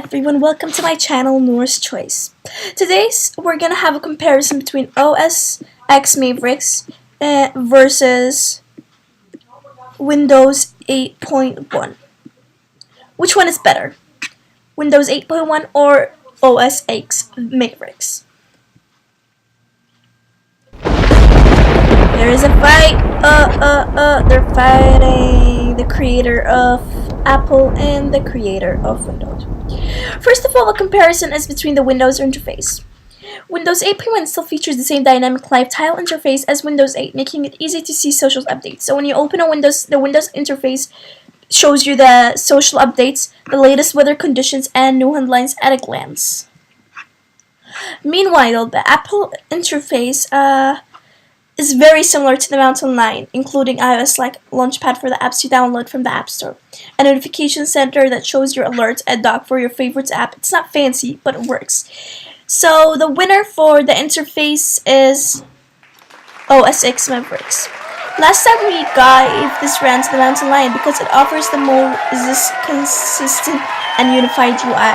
everyone, welcome to my channel Noor's Choice. Today we're gonna have a comparison between OSX Mavericks versus Windows 8.1. Which one is better? Windows 8.1 or OSX Mavericks? There is a fight. They're fighting the creator of Apple and the creator of Windows. First of all, a comparison is between the Windows interface. Windows 8.1 still features the same dynamic live tile interface as Windows 8, making it easy to see social updates. So when you open a Windows, the Windows interface shows you the social updates, the latest weather conditions, and new headlines at a glance. Meanwhile, the Apple interface is very similar to the Mountain Lion, including iOS like Launchpad for the apps you download from the App Store, a notification center that shows your alerts, a dock for your favorites app. It's not fancy, but it works. So the winner for the interface is OSX Mavericks. Last time we gave this round to the Mountain Lion because it offers the most consistent and unified UI.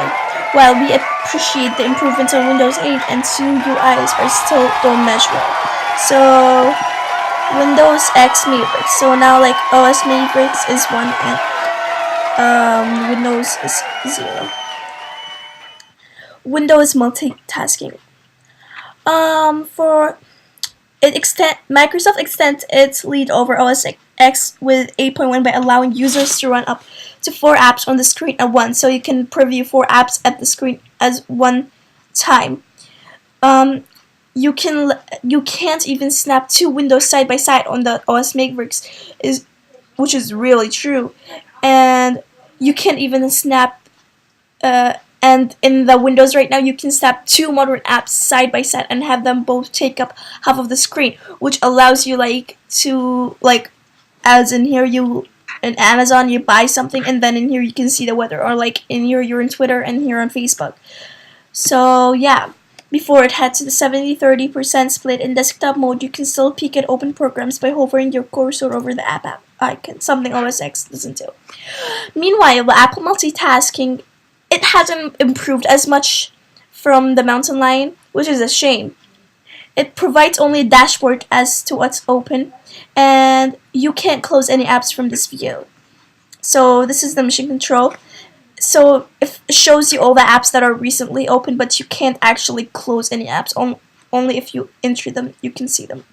While we appreciate the improvements on Windows 8 and 2 UIs are still don't measure well. So Windows X Mavericks. So now like OS Mavericks is 1 and Windows is 0. Windows multitasking. Microsoft extends its lead over OS X with 8.1 by allowing users to run up to 4 apps on the screen at once. So you can preview 4 apps at the screen as one time. You can't even snap 2 windows side by side on the OS Mavericks, which is really true, and you can't even snap. And in the Windows right now, you can snap 2 modern apps side by side and have them both take up half of the screen, which allows you as in here in Amazon you buy something and then in here you can see the weather, or like in here you're in Twitter and here on Facebook. So yeah. Before it had to the 70-30% split in desktop mode, you can still peek at open programs by hovering your cursor over the app icon, something OS X doesn't do. Meanwhile, the Apple multitasking, it hasn't improved as much from the Mountain Lion, which is a shame. It provides only a dashboard as to what's open, and you can't close any apps from this view. So this is the mission control. So it shows you all the apps that are recently open, but you can't actually close any apps. Only if you enter them, you can see them.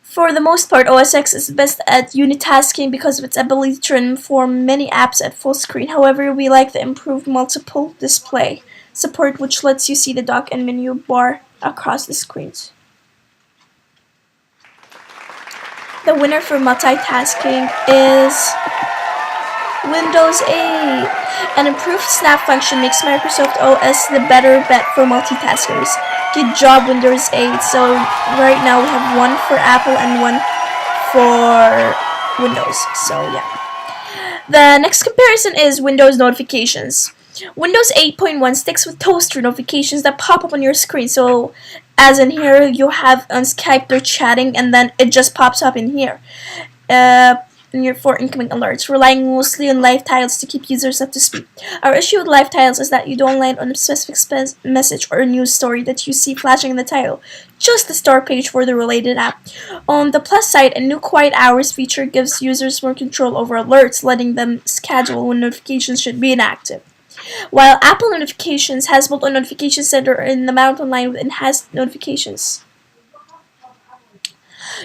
For the most part, OS X is best at unitasking because of its ability to transform many apps at full screen. However, we like the improved multiple display support, which lets you see the dock and menu bar across the screens. The winner for multitasking is Windows 8. An improved snap function makes Microsoft OS the better bet for multitaskers. Good job, Windows 8. So right now we have 1 for Apple and 1 for Windows. So yeah. The next comparison is Windows notifications. Windows 8.1 sticks with toaster notifications that pop up on your screen. So as in here, you have on Skype they're chatting and then it just pops up in here. For incoming alerts, relying mostly on live tiles to keep users up to speed. Our issue with live tiles is that you don't land on a specific message or a news story that you see flashing in the title, just the start page for the related app. On the plus side, a new quiet hours feature gives users more control over alerts, letting them schedule when notifications should be inactive. While Apple Notifications has built a notification center in the Mountain Lion with enhanced notifications.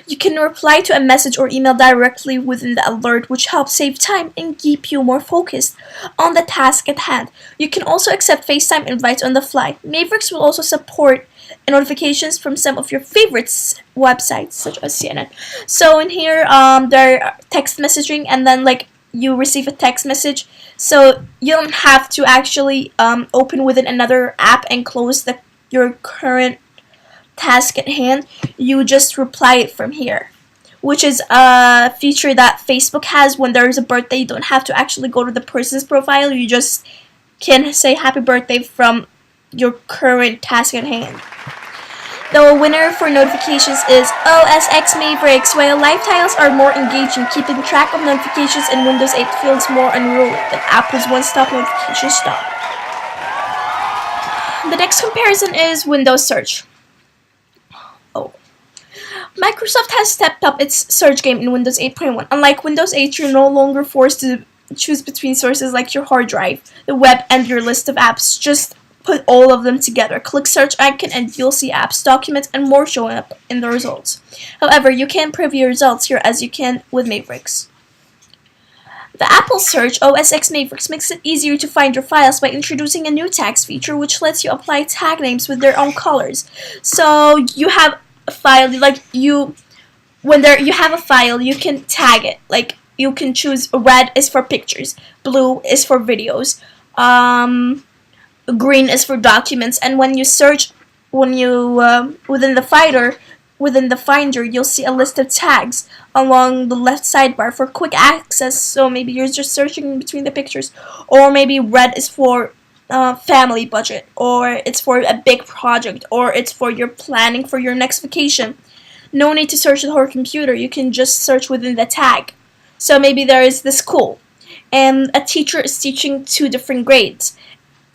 You can reply to a message or email directly within the alert, which helps save time and keep you more focused on the task at hand. You can also accept FaceTime invites on the fly. Mavericks will also support notifications from some of your favorites websites, such as CNN. So in here, there are text messaging, and then you receive a text message, so you don't have to actually open within another app and close your current task at hand. You just reply it from here, which is a feature that Facebook has. When there is a birthday, you don't have to actually go to the person's profile. You just can say happy birthday from your current task at hand. The winner for notifications is OS X Mavericks. While live tiles are more engaging, keeping track of notifications in Windows 8 feels more unruly than Apple's one-stop notification stop. The next comparison is Windows search. Oh. Microsoft has stepped up its search game in Windows 8.1. Unlike Windows 8, you're no longer forced to choose between sources like your hard drive, the web, and your list of apps. Just put all of them together. Click search icon and you'll see apps, documents, and more showing up in the results. However, you can't preview your results here as you can with Mavericks. The Apple Search OSX Mavericks makes it easier to find your files by introducing a new tags feature which lets you apply tag names with their own colors. So you have a file, like you have a file, you can tag it. Like you can choose red is for pictures, blue is for videos, green is for documents, and when you search, within the finder, you'll see a list of tags along the left sidebar for quick access. So maybe you're just searching between the pictures, or maybe red is for family budget, or it's for a big project, or it's for your planning for your next vacation. No need to search the whole computer. You can just search within the tag. So maybe there is the school, and a teacher is teaching 2 different grades,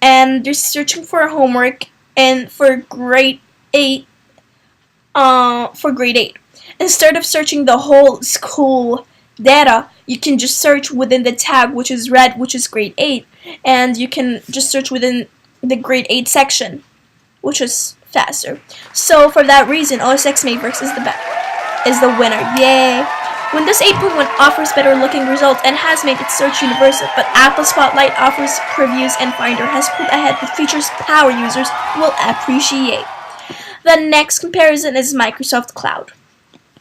and they're searching for homework and for grade 8. Instead of searching the whole school data, you can just search within the tag, which is red, which is grade 8, and you can just search within the grade 8 section, which is faster. So for that reason, OSX Mavericks is the winner. Yay! Windows 8.1 offers better looking results and has made its search universal, but Apple Spotlight offers previews and Finder has pulled ahead with features power users will appreciate. The next comparison is Microsoft Cloud.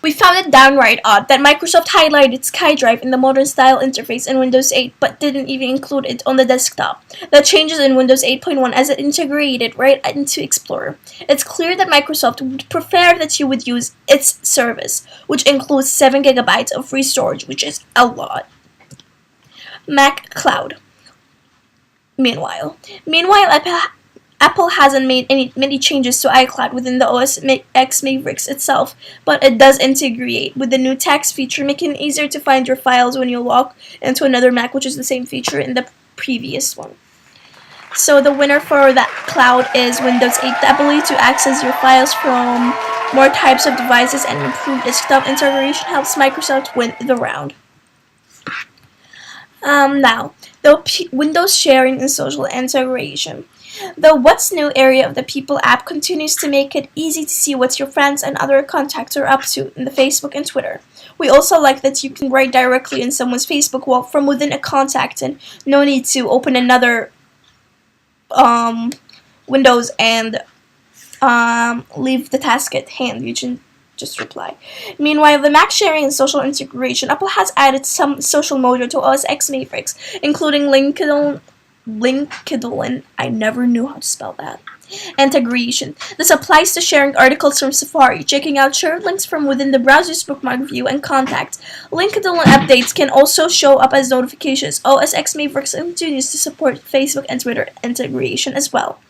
We found it downright odd that Microsoft highlighted SkyDrive in the modern style interface in Windows 8 but didn't even include it on the desktop. That changes in Windows 8.1 as it integrated right into Explorer. It's clear that Microsoft would prefer that you would use its service, which includes 7 GB of free storage, which is a lot. Mac Cloud. Meanwhile, Apple hasn't made many changes to iCloud within the OSX Mavericks itself, but it does integrate with the new tags feature, making it easier to find your files when you log into another Mac, which is the same feature in the previous one. So the winner for that cloud is Windows 8. The ability to access your files from more types of devices and improved desktop integration helps Microsoft win the round. Now, the Windows sharing and social integration. The What's New area of the People app continues to make it easy to see what your friends and other contacts are up to in the Facebook and Twitter. We also like that you can write directly in someone's Facebook wall from within a contact and no need to open another Windows and leave the task at hand. You can just reply. Meanwhile, the Mac sharing and social integration, Apple has added some social mojo to OSX Mavericks, including LinkedIn, I never knew how to spell that, integration. This applies to sharing articles from Safari, checking out shared links from within the browser's bookmark view and contacts. LinkedIn updates can also show up as notifications. OSX Mavericks continues to support Facebook and Twitter integration as well.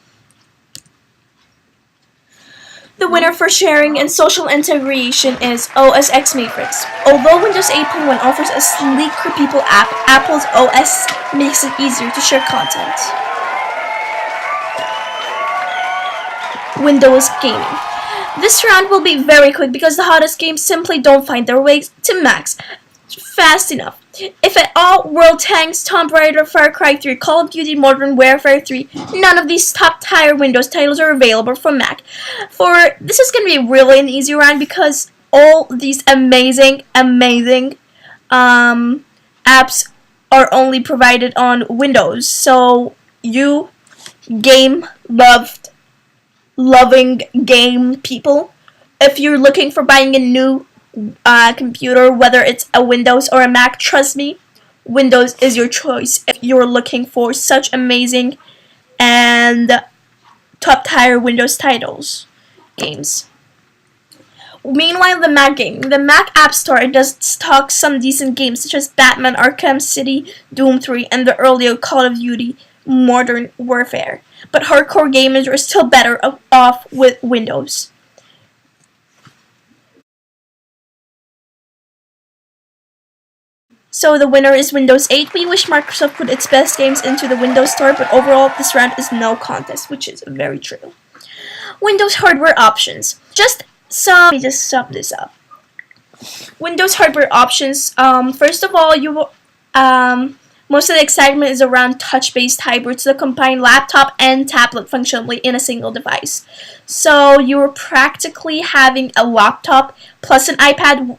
The winner for sharing and social integration is OSX Mavericks. Although Windows 8.1 offers a sleeker People app, Apple's OS makes it easier to share content. Windows Gaming. This round will be very quick because the hottest games simply don't find their way to Macs fast enough. If at all, World Tanks, Tomb Raider, Far Cry 3, Call of Duty Modern Warfare 3, none of these top-tier Windows titles are available from Mac. This is going to be really an easy round because all these amazing apps are only provided on Windows. So you loving game people, if you're looking for buying a new computer, whether it's a Windows or a Mac, trust me, Windows is your choice if you're looking for such amazing and top-tier Windows titles, games. Meanwhile, the Mac App Store does stock some decent games such as Batman Arkham City, Doom 3, and the earlier Call of Duty Modern Warfare. But hardcore gamers are still better off with Windows. So the winner is Windows 8. We wish Microsoft put its best games into the Windows Store, but overall this round is no contest, which is very true. Windows hardware options. Let me just sum this up. Windows hardware options. First of all, most of the excitement is around touch-based hybrids that combine laptop and tablet functionality in a single device. So you're practically having a laptop plus an iPad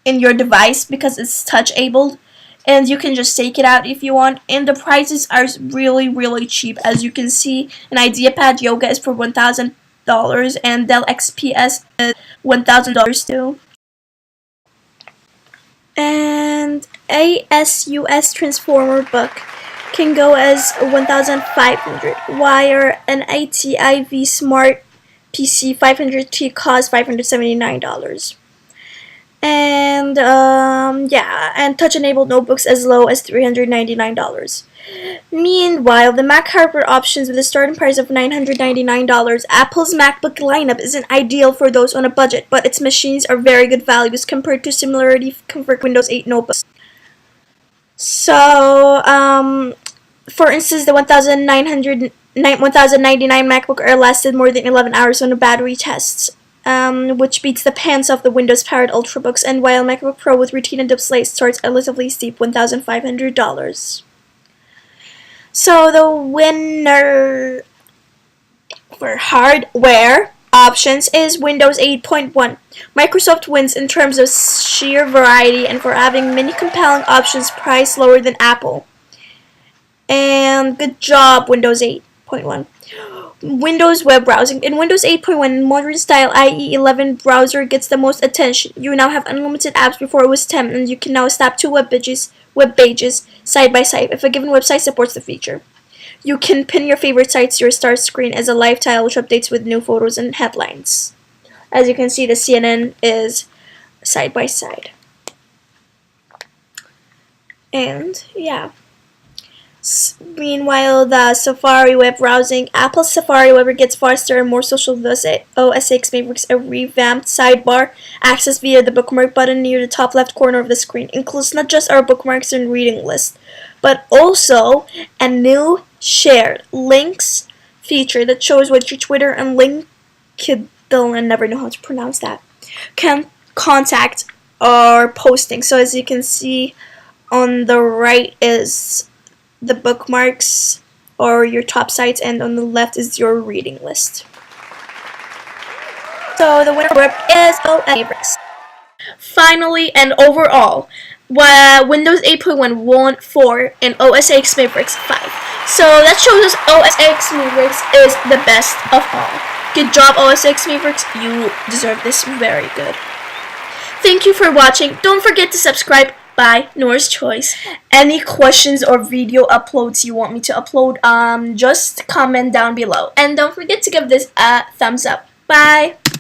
in your device because it's touch-abled, and you can just take it out if you want. And the prices are really cheap. As you can see, an IdeaPad Yoga is for $1,000, and Dell XPS is $1,000 too. And ASUS Transformer book can go as $1,500, while an ATIV Smart PC 500T costs $579. And and touch-enabled notebooks as low as $399. Meanwhile, the Mac hardware options with a starting price of $999, Apple's MacBook lineup isn't ideal for those on a budget, but its machines are very good values compared to similarly configured Windows 8 notebooks. So, for instance, the 1099 MacBook Air lasted more than 11 hours on a battery test, which beats the pants off the Windows-powered Ultrabooks, and while MacBook Pro with Retina display starts at a relatively steep $1,500. So the winner for hardware options is Windows 8.1. Microsoft wins in terms of sheer variety and for having many compelling options priced lower than Apple. And good job, Windows 8.1. Windows web browsing. In Windows 8.1, modern style IE 11 browser gets the most attention. You now have unlimited apps. Before it was 10, and you can now snap two web pages side by side if a given website supports the feature. You can pin your favorite sites to your start screen as a live tile, which updates with new photos and headlines. As you can see, the CNN is side by side. And yeah. Meanwhile, the Safari web browsing. Apple's Safari web gets faster and more social. Thus, OSX Mavericks a revamped sidebar access via the bookmark button near the top left corner of the screen. Includes not just our bookmarks and reading list, but also a new shared links feature that shows what your Twitter and LinkedIn, I never know how to pronounce that, can contact or posting. So as you can see, on the right is the bookmarks or your top sites, and on the left is your reading list. So the winner is OSX. Finally and overall, Windows 8.1 won 4 and OSX Mavericks 5. So that shows us OSX Mavericks is the best of all. Good job, OSX Mavericks. You deserve this. Very good. Thank you for watching. Don't forget to subscribe. By Nora's Choice. Any questions or video uploads you want me to upload, just comment down below. And don't forget to give this a thumbs up. Bye!